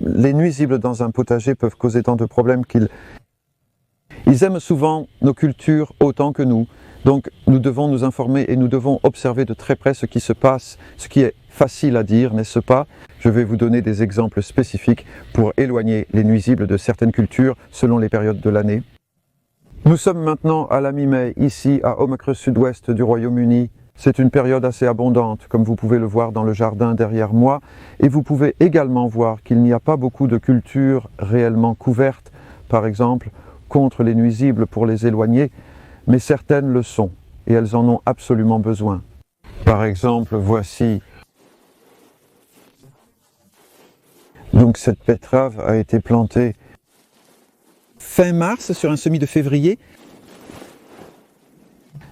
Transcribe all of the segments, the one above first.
les nuisibles dans un potager peuvent causer tant de problèmes qu'ils aiment souvent nos cultures autant que nous. Donc nous devons nous informer et nous devons observer de très près ce qui se passe, ce qui est facile à dire, n'est-ce pas? Je vais vous donner des exemples spécifiques pour éloigner les nuisibles de certaines cultures selon les périodes de l'année. Nous sommes maintenant à la mi-mai, ici à Omicron sud-ouest du Royaume-Uni. C'est une période assez abondante, comme vous pouvez le voir dans le jardin derrière moi, et vous pouvez également voir qu'il n'y a pas beaucoup de cultures réellement couvertes, par exemple, contre les nuisibles pour les éloigner, mais certaines le sont, et elles en ont absolument besoin. Par exemple, voici. Donc cette betterave a été plantée fin mars sur un semis de février.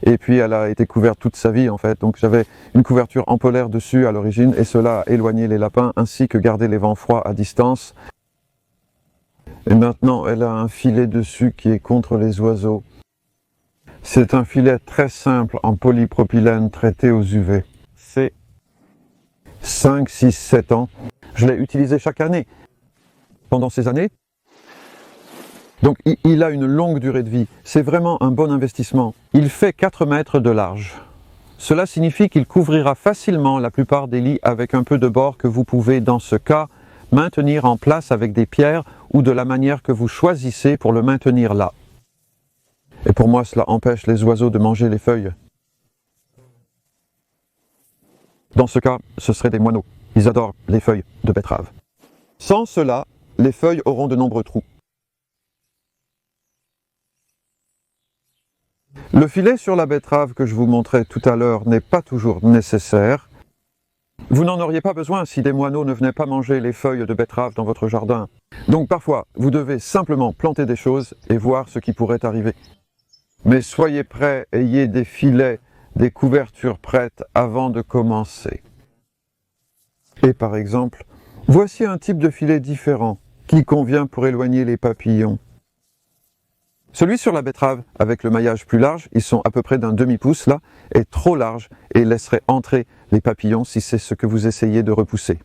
Et puis elle a été couverte toute sa vie en fait. Donc j'avais une couverture en polaire dessus à l'origine et cela a éloigné les lapins ainsi que gardé les vents froids à distance. Et maintenant elle a un filet dessus qui est contre les oiseaux. C'est un filet très simple en polypropylène traité aux UV. C'est 5, 6, 7 ans. Je l'ai utilisé chaque année. Pendant ces années, donc il a une longue durée de vie. C'est vraiment un bon investissement. Il fait 4 mètres de large. Cela signifie qu'il couvrira facilement la plupart des lits avec un peu de bord que vous pouvez, dans ce cas, maintenir en place avec des pierres ou de la manière que vous choisissez pour le maintenir là. Et pour moi, cela empêche les oiseaux de manger les feuilles. Dans ce cas, ce seraient des moineaux. Ils adorent les feuilles de betterave. Sans cela, les feuilles auront de nombreux trous. Le filet sur la betterave que je vous montrais tout à l'heure n'est pas toujours nécessaire. Vous n'en auriez pas besoin si des moineaux ne venaient pas manger les feuilles de betterave dans votre jardin. Donc parfois, vous devez simplement planter des choses et voir ce qui pourrait arriver. Mais soyez prêts, ayez des filets, des couvertures prêtes avant de commencer. Et par exemple, voici un type de filet différent qui convient pour éloigner les papillons. Celui sur la betterave, avec le maillage plus large, ils sont à peu près d'un demi-pouce là, est trop large et laisserait entrer les papillons si c'est ce que vous essayez de repousser.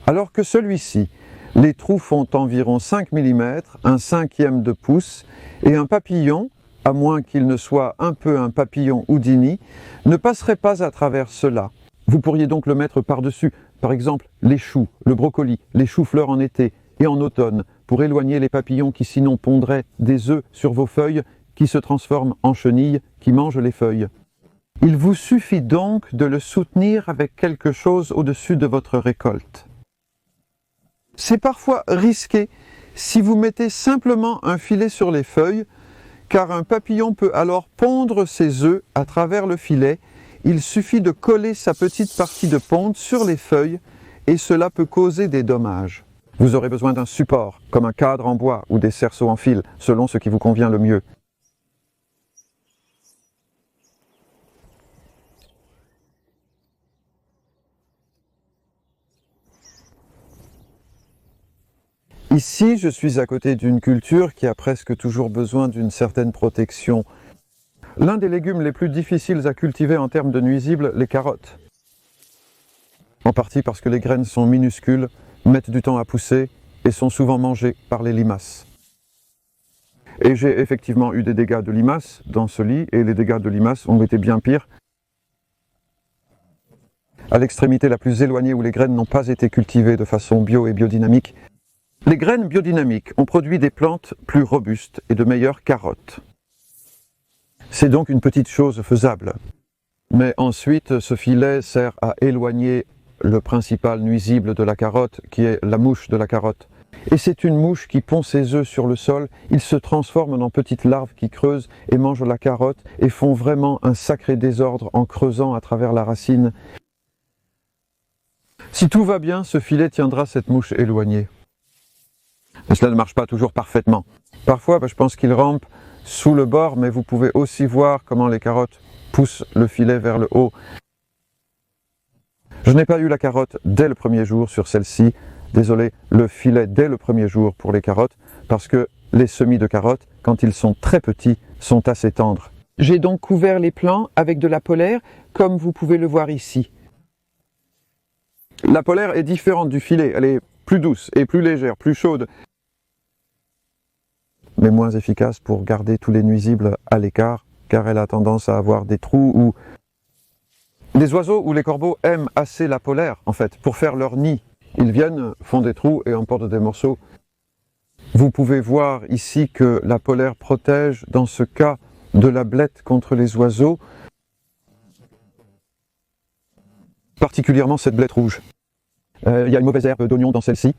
Alors que celui-ci, les trous font environ 5 mm, un cinquième de pouce, et un papillon, à moins qu'il ne soit un peu un papillon Houdini, ne passerait pas à travers cela. Vous pourriez donc le mettre par-dessus, par exemple les choux, le brocoli, les choux-fleurs en été et en automne, pour éloigner les papillons qui sinon pondraient des œufs sur vos feuilles, qui se transforment en chenilles, qui mangent les feuilles. Il vous suffit donc de le soutenir avec quelque chose au-dessus de votre récolte. C'est parfois risqué si vous mettez simplement un filet sur les feuilles, car un papillon peut alors pondre ses œufs à travers le filet. Il suffit de coller sa petite partie de ponte sur les feuilles et cela peut causer des dommages. Vous aurez besoin d'un support, comme un cadre en bois ou des cerceaux en fil, selon ce qui vous convient le mieux. Ici, je suis à côté d'une culture qui a presque toujours besoin d'une certaine protection. L'un des légumes les plus difficiles à cultiver en termes de nuisibles, les carottes. En partie parce que les graines sont minuscules, mettent du temps à pousser et sont souvent mangées par les limaces. Et j'ai effectivement eu des dégâts de limaces dans ce lit, et les dégâts de limaces ont été bien pires. À l'extrémité la plus éloignée où les graines n'ont pas été cultivées de façon bio et biodynamique, les graines biodynamiques ont produit des plantes plus robustes et de meilleures carottes. C'est donc une petite chose faisable. Mais ensuite, ce filet sert à éloigner le principal nuisible de la carotte, qui est la mouche de la carotte. Et c'est une mouche qui pond ses œufs sur le sol, ils se transforment en petites larves qui creusent et mangent la carotte et font vraiment un sacré désordre en creusant à travers la racine. Si tout va bien, ce filet tiendra cette mouche éloignée. Mais cela ne marche pas toujours parfaitement. Parfois, je pense qu'il rampe sous le bord, mais vous pouvez aussi voir comment les carottes poussent le filet vers le haut. Je n'ai pas eu la carotte dès le premier jour sur celle-ci. Désolé, le filet dès le premier jour pour les carottes, parce que les semis de carottes, quand ils sont très petits, sont assez tendres. J'ai donc couvert les plants avec de la polaire, comme vous pouvez le voir ici. La polaire est différente du filet, elle est plus douce et plus légère, plus chaude, mais moins efficace pour garder tous les nuisibles à l'écart, car elle a tendance à avoir des trous où les oiseaux ou les corbeaux aiment assez la polaire, en fait, pour faire leur nid. Ils viennent, font des trous et emportent des morceaux. Vous pouvez voir ici que la polaire protège, dans ce cas, de la blette contre les oiseaux, particulièrement cette blette rouge. Il y a une mauvaise herbe d'oignon dans celle-ci.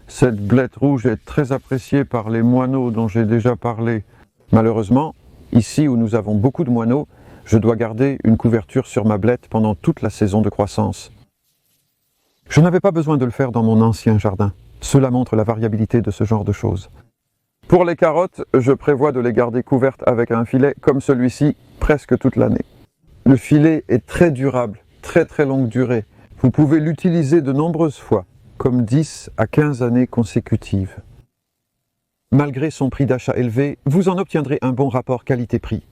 Cette blette rouge est très appréciée par les moineaux dont j'ai déjà parlé. Malheureusement, ici où nous avons beaucoup de moineaux, je dois garder une couverture sur ma blette pendant toute la saison de croissance. Je n'avais pas besoin de le faire dans mon ancien jardin. Cela montre la variabilité de ce genre de choses. Pour les carottes, je prévois de les garder couvertes avec un filet comme celui-ci presque toute l'année. Le filet est très durable, très longue durée. Vous pouvez l'utiliser de nombreuses fois, comme 10 à 15 années consécutives. Malgré son prix d'achat élevé, vous en obtiendrez un bon rapport qualité-prix.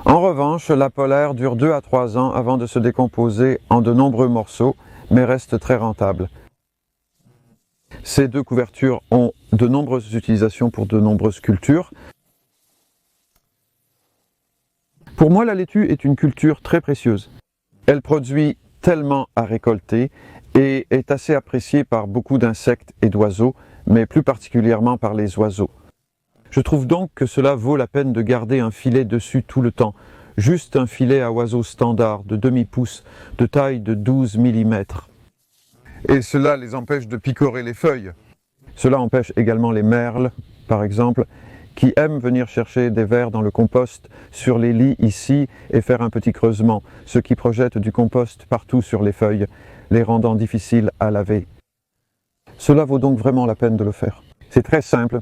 En revanche, la polaire dure 2 à 3 ans avant de se décomposer en de nombreux morceaux, mais reste très rentable. Ces deux couvertures ont de nombreuses utilisations pour de nombreuses cultures. Pour moi, la laitue est une culture très précieuse. Elle produit tellement à récolter et est assez appréciée par beaucoup d'insectes et d'oiseaux, mais plus particulièrement par les oiseaux. Je trouve donc que cela vaut la peine de garder un filet dessus tout le temps, juste un filet à oiseaux standard de demi-pouce, de taille de 12 mm. Et cela les empêche de picorer les feuilles. Cela empêche également les merles, par exemple, qui aiment venir chercher des vers dans le compost sur les lits ici et faire un petit creusement, ce qui projette du compost partout sur les feuilles, les rendant difficiles à laver. Cela vaut donc vraiment la peine de le faire. C'est très simple.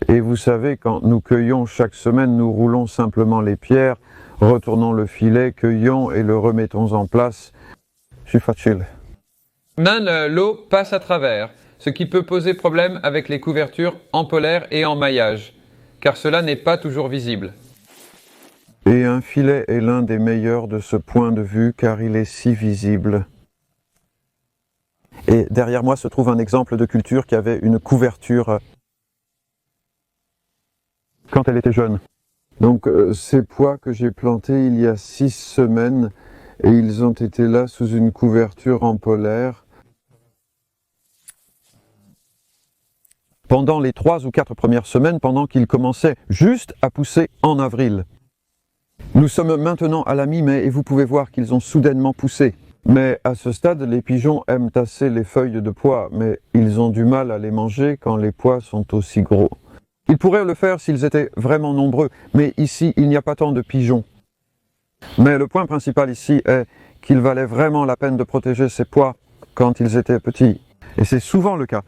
Et vous savez, quand nous cueillons chaque semaine, nous roulons simplement les pierres, retournons le filet, cueillons et le remettons en place. C'est facile. L'eau passe à travers, ce qui peut poser problème avec les couvertures en polaire et en maillage, car cela n'est pas toujours visible. Et un filet est l'un des meilleurs de ce point de vue, car il est si visible. Et derrière moi se trouve un exemple de culture qui avait une couverture quand elle était jeune. Donc ces pois que j'ai plantés il y a 6 semaines, et ils ont été là sous une couverture en polaire. Pendant les 3 ou 4 premières semaines, pendant qu'ils commençaient juste à pousser en avril. Nous sommes maintenant à la mi-mai et vous pouvez voir qu'ils ont soudainement poussé. Mais à ce stade, les pigeons aiment assez les feuilles de pois, mais ils ont du mal à les manger quand les pois sont aussi gros. Ils pourraient le faire s'ils étaient vraiment nombreux, mais ici, il n'y a pas tant de pigeons. Mais le point principal ici est qu'il valait vraiment la peine de protéger ces pois quand ils étaient petits. Et c'est souvent le cas.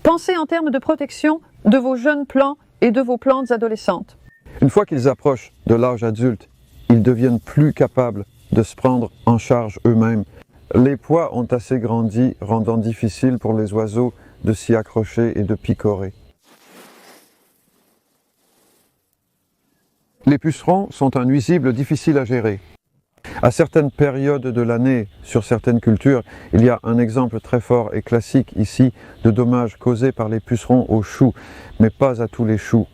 Pensez en termes de protection de vos jeunes plants et de vos plantes adolescentes. Une fois qu'ils approchent de l'âge adulte, ils deviennent plus capables de se prendre en charge eux-mêmes. Les pois ont assez grandi, rendant difficile pour les oiseaux de s'y accrocher et de picorer. Les pucerons sont un nuisible difficile à gérer. À certaines périodes de l'année, sur certaines cultures, il y a un exemple très fort et classique ici de dommages causés par les pucerons aux choux, mais pas à tous les choux.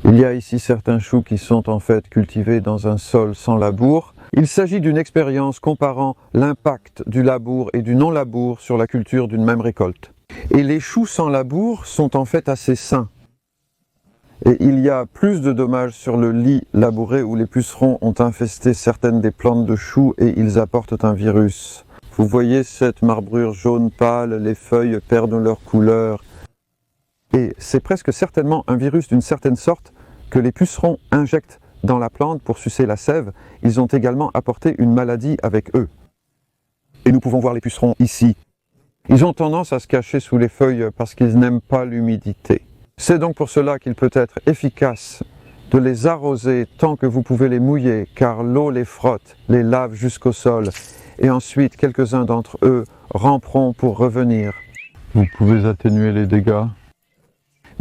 Il y a ici certains choux qui sont en fait cultivés dans un sol sans labour. Il s'agit d'une expérience comparant l'impact du labour et du non-labour sur la culture d'une même récolte. Et les choux sans labour sont en fait assez sains. Et il y a plus de dommages sur le lit labouré où les pucerons ont infesté certaines des plantes de choux et ils apportent un virus. Vous voyez cette marbrure jaune pâle, les feuilles perdent leur couleur. Et c'est presque certainement un virus d'une certaine sorte que les pucerons injectent dans la plante pour sucer la sève. Ils ont également apporté une maladie avec eux. Et nous pouvons voir les pucerons ici. Ils ont tendance à se cacher sous les feuilles parce qu'ils n'aiment pas l'humidité. C'est donc pour cela qu'il peut être efficace de les arroser tant que vous pouvez les mouiller, car l'eau les frotte, les lave jusqu'au sol, et ensuite quelques-uns d'entre eux ramperont pour revenir. Vous pouvez atténuer les dégâts.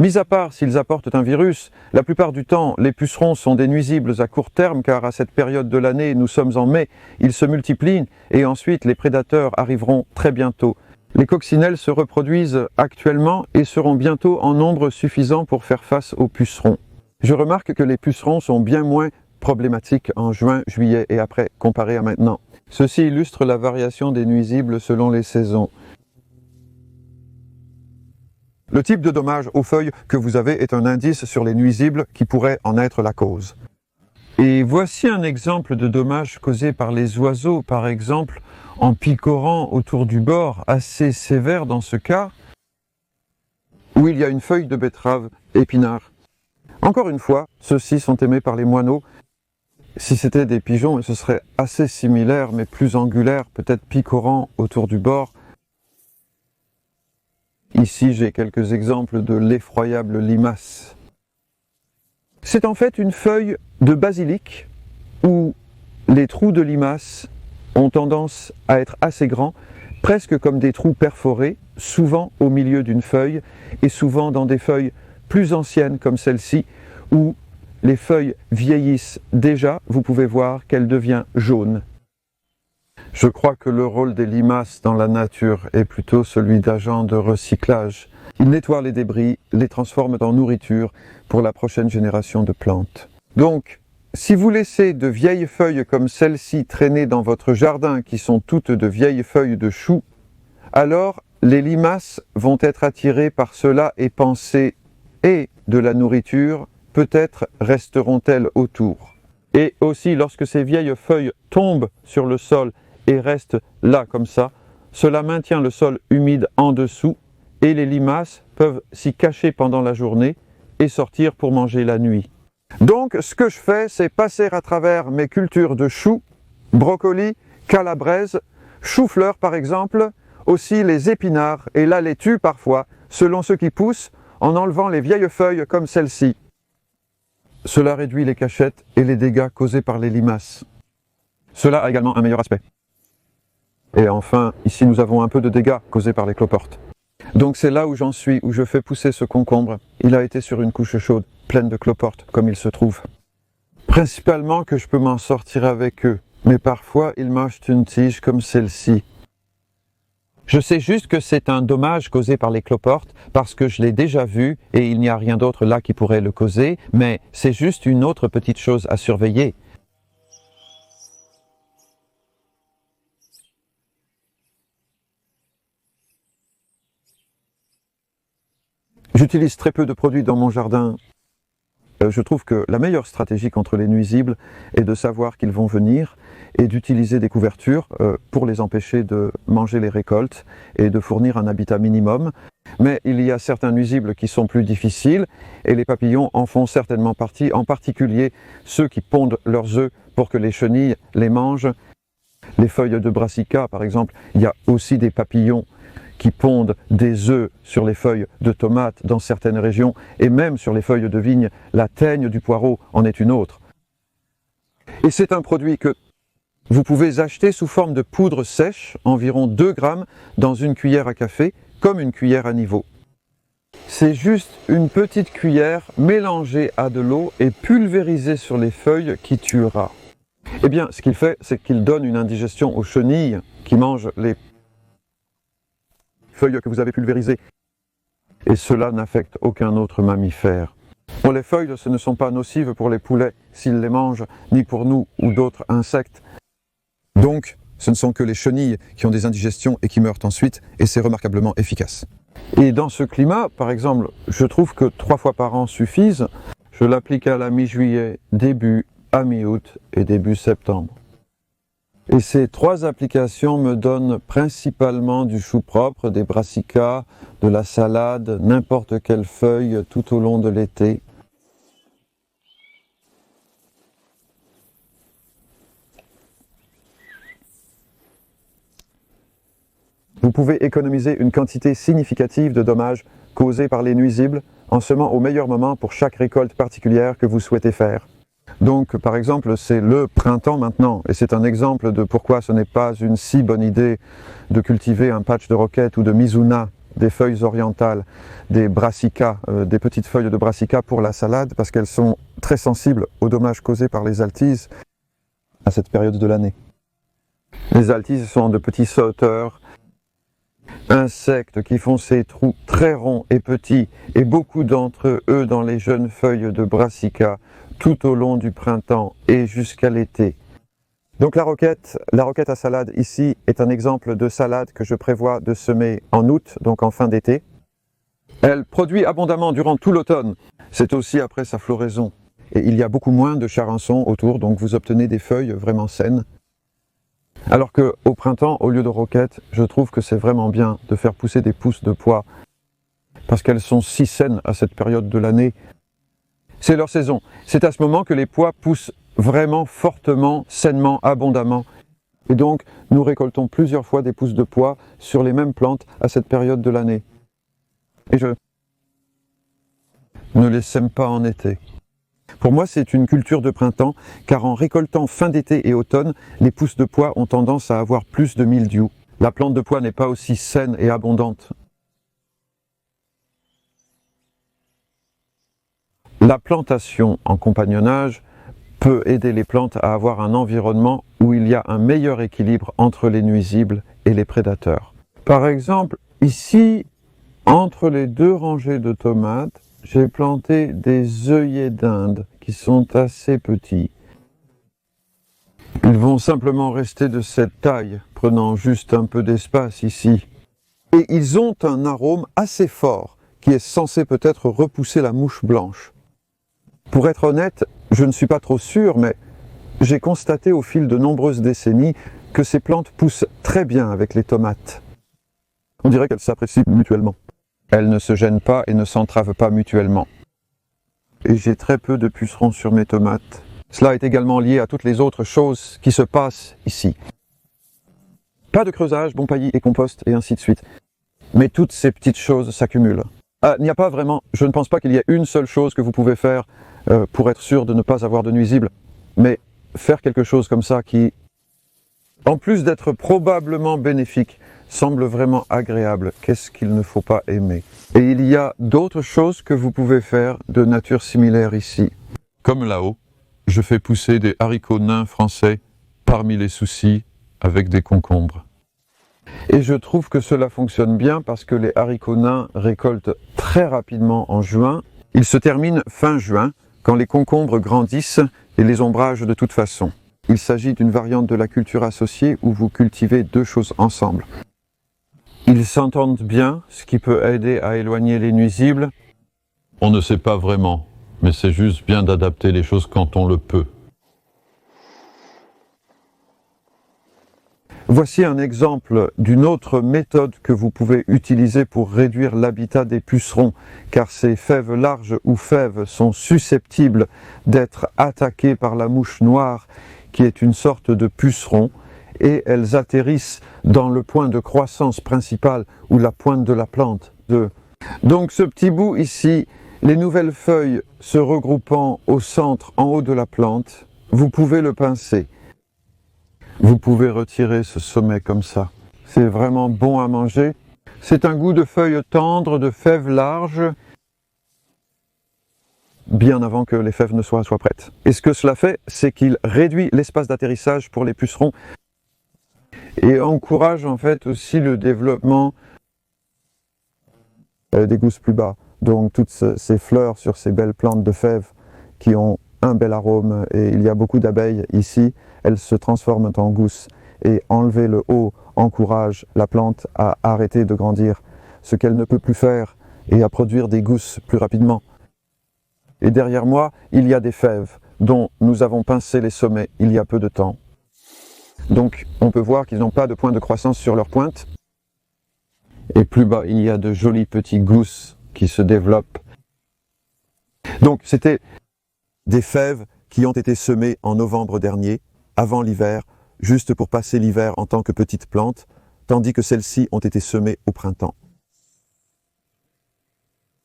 Mis à part s'ils apportent un virus, la plupart du temps, les pucerons sont des nuisibles à court terme car à cette période de l'année, nous sommes en mai, ils se multiplient et ensuite les prédateurs arriveront très bientôt. Les coccinelles se reproduisent actuellement et seront bientôt en nombre suffisant pour faire face aux pucerons. Je remarque que les pucerons sont bien moins problématiques en juin, juillet et après comparé à maintenant. Ceci illustre la variation des nuisibles selon les saisons. Le type de dommage aux feuilles que vous avez est un indice sur les nuisibles qui pourraient en être la cause. Et voici un exemple de dommage causé par les oiseaux, par exemple en picorant autour du bord, assez sévère dans ce cas, où il y a une feuille de betterave épinard. Encore une fois, ceux-ci sont aimés par les moineaux. Si c'était des pigeons, ce serait assez similaire, mais plus angulaire, peut-être picorant autour du bord. Ici, j'ai quelques exemples de l'effroyable limace. C'est en fait une feuille de basilic où les trous de limace ont tendance à être assez grands, presque comme des trous perforés, souvent au milieu d'une feuille et souvent dans des feuilles plus anciennes comme celle-ci où les feuilles vieillissent déjà, vous pouvez voir qu'elle devient jaune. Je crois que le rôle des limaces dans la nature est plutôt celui d'agents de recyclage. Ils nettoient les débris, les transforment en nourriture pour la prochaine génération de plantes. Donc, si vous laissez de vieilles feuilles comme celle-ci traîner dans votre jardin, qui sont toutes de vieilles feuilles de choux, alors les limaces vont être attirées par cela et penser « et de la nourriture », peut-être resteront-elles autour. Et aussi, lorsque ces vieilles feuilles tombent sur le sol et restent là comme ça, cela maintient le sol humide en dessous et les limaces peuvent s'y cacher pendant la journée et sortir pour manger la nuit. Donc, ce que je fais, c'est passer à travers mes cultures de choux, brocolis, calabaises, choux-fleurs par exemple, aussi les épinards et la laitue parfois, selon ce qui pousse, en enlevant les vieilles feuilles comme celle-ci. Cela réduit les cachettes et les dégâts causés par les limaces. Cela a également un meilleur aspect. Et enfin, ici nous avons un peu de dégâts causés par les cloportes. Donc c'est là où j'en suis, où je fais pousser ce concombre. Il a été sur une couche chaude, pleine de cloportes, comme il se trouve. Principalement que je peux m'en sortir avec eux, mais parfois ils mâchent une tige comme celle-ci. Je sais juste que c'est un dommage causé par les cloportes parce que je l'ai déjà vu et il n'y a rien d'autre là qui pourrait le causer, mais c'est juste une autre petite chose à surveiller. J'utilise très peu de produits dans mon jardin. Je trouve que la meilleure stratégie contre les nuisibles est de savoir qu'ils vont venir et d'utiliser des couvertures pour les empêcher de manger les récoltes et de fournir un habitat minimum. Mais il y a certains nuisibles qui sont plus difficiles et les papillons en font certainement partie, en particulier ceux qui pondent leurs œufs pour que les chenilles les mangent. Les feuilles de brassica, par exemple, il y a aussi des papillons qui pondent des œufs sur les feuilles de tomates dans certaines régions, et même sur les feuilles de vigne, la teigne du poireau en est une autre. Et c'est un produit que vous pouvez acheter sous forme de poudre sèche, environ 2 grammes, dans une cuillère à café, comme une cuillère à niveau. C'est juste une petite cuillère mélangée à de l'eau et pulvérisée sur les feuilles qui tuera. Eh bien, ce qu'il fait, c'est qu'il donne une indigestion aux chenilles qui mangent les feuilles que vous avez pulvérisées. Et cela n'affecte aucun autre mammifère. Pour les feuilles, ce ne sont pas nocives pour les poulets s'ils les mangent, ni pour nous ou d'autres insectes. Donc, ce ne sont que les chenilles qui ont des indigestions et qui meurent ensuite, et c'est remarquablement efficace. Et dans ce climat, par exemple, je trouve que 3 fois par an suffisent. Je l'applique à la mi-juillet, début à mi-août et début septembre. Et ces 3 applications me donnent principalement du chou propre, des brassicas, de la salade, n'importe quelle feuille tout au long de l'été. Vous pouvez économiser une quantité significative de dommages causés par les nuisibles en semant au meilleur moment pour chaque récolte particulière que vous souhaitez faire. Donc, par exemple, c'est le printemps maintenant, et c'est un exemple de pourquoi ce n'est pas une si bonne idée de cultiver un patch de roquette ou de mizuna des feuilles orientales, des brassicas, des petites feuilles de brassica pour la salade, parce qu'elles sont très sensibles aux dommages causés par les altises à cette période de l'année. Les altises sont de petits sauteurs, insectes qui font ces trous très ronds et petits, et beaucoup d'entre eux dans les jeunes feuilles de brassica, tout au long du printemps et jusqu'à l'été. Donc la roquette à salade ici est un exemple de salade que je prévois de semer en août, donc en fin d'été. Elle produit abondamment durant tout l'automne, c'est aussi après sa floraison. Et il y a beaucoup moins de charançons autour, donc vous obtenez des feuilles vraiment saines. Alors qu'au printemps, au lieu de roquettes, je trouve que c'est vraiment bien de faire pousser des pousses de pois, parce qu'elles sont si saines à cette période de l'année. C'est leur saison. C'est à ce moment que les pois poussent vraiment fortement, sainement, abondamment. Et donc, nous récoltons plusieurs fois des pousses de pois sur les mêmes plantes à cette période de l'année. Et je ne les sème pas en été. Pour moi, c'est une culture de printemps, car en récoltant fin d'été et automne, les pousses de pois ont tendance à avoir plus de mildiou. La plante de pois n'est pas aussi saine et abondante. La plantation en compagnonnage peut aider les plantes à avoir un environnement où il y a un meilleur équilibre entre les nuisibles et les prédateurs. Par exemple, ici, entre les deux rangées de tomates, j'ai planté des œillets d'Inde qui sont assez petits. Ils vont simplement rester de cette taille, prenant juste un peu d'espace ici. Et ils ont un arôme assez fort qui est censé peut-être repousser la mouche blanche. Pour être honnête, je ne suis pas trop sûr, mais j'ai constaté au fil de nombreuses décennies que ces plantes poussent très bien avec les tomates. On dirait qu'elles s'apprécient mutuellement. Elles ne se gênent pas et ne s'entravent pas mutuellement. Et j'ai très peu de pucerons sur mes tomates. Cela est également lié à toutes les autres choses qui se passent ici. Pas de creusage, bon paillis et compost et ainsi de suite. Mais toutes ces petites choses s'accumulent. Il n'y a pas vraiment, je ne pense pas qu'il y ait une seule chose que vous pouvez faire pour être sûr de ne pas avoir de nuisibles, mais faire quelque chose comme ça qui, en plus d'être probablement bénéfique, semble vraiment agréable. Qu'est-ce qu'il ne faut pas aimer? Et il y a d'autres choses que vous pouvez faire de nature similaire ici. Comme là-haut, je fais pousser des haricots nains français parmi les soucis avec des concombres. Et je trouve que cela fonctionne bien parce que les haricots nains récoltent très rapidement en juin. Ils se terminent fin juin, quand les concombres grandissent et les ombrages de toute façon. Il s'agit d'une variante de la culture associée où vous cultivez deux choses ensemble. Ils s'entendent bien, ce qui peut aider à éloigner les nuisibles. On ne sait pas vraiment, mais c'est juste bien d'adapter les choses quand on le peut. Voici un exemple d'une autre méthode que vous pouvez utiliser pour réduire l'habitat des pucerons, car ces fèves larges ou fèves sont susceptibles d'être attaquées par la mouche noire, qui est une sorte de puceron, et elles atterrissent dans le point de croissance principal ou la pointe de la plante. Donc ce petit bout ici, les nouvelles feuilles se regroupant au centre, en haut de la plante, vous pouvez le pincer. Vous pouvez retirer ce sommet comme ça. C'est vraiment bon à manger. C'est un goût de feuilles tendres, de fèves larges, bien avant que les fèves ne soient prêtes. Et ce que cela fait, c'est qu'il réduit l'espace d'atterrissage pour les pucerons et encourage en fait aussi le développement des gousses plus bas. Donc toutes ces fleurs sur ces belles plantes de fèves qui ont un bel arôme et il y a beaucoup d'abeilles ici, elles se transforment en gousses et enlever le haut encourage la plante à arrêter de grandir, ce qu'elle ne peut plus faire et à produire des gousses plus rapidement. Et derrière moi, il y a des fèves dont nous avons pincé les sommets il y a peu de temps. Donc on peut voir qu'ils n'ont pas de point de croissance sur leur pointe. Et plus bas, il y a de jolis petits gousses qui se développent. Donc c'était des fèves qui ont été semées en novembre dernier, avant l'hiver, juste pour passer l'hiver en tant que petites plantes, tandis que celles-ci ont été semées au printemps.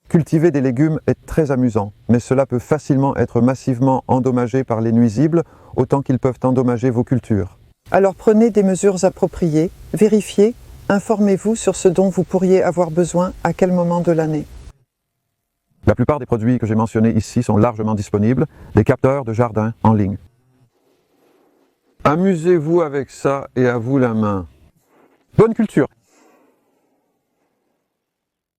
Cultiver des légumes est très amusant, mais cela peut facilement être massivement endommagé par les nuisibles, autant qu'ils peuvent endommager vos cultures. Alors prenez des mesures appropriées, vérifiez, Informez-vous sur ce dont vous pourriez avoir besoin à quel moment de l'année. La plupart des produits que j'ai mentionnés ici sont largement disponibles, des capteurs de jardin en ligne. Amusez-vous avec ça et à vous la main. Bonne culture!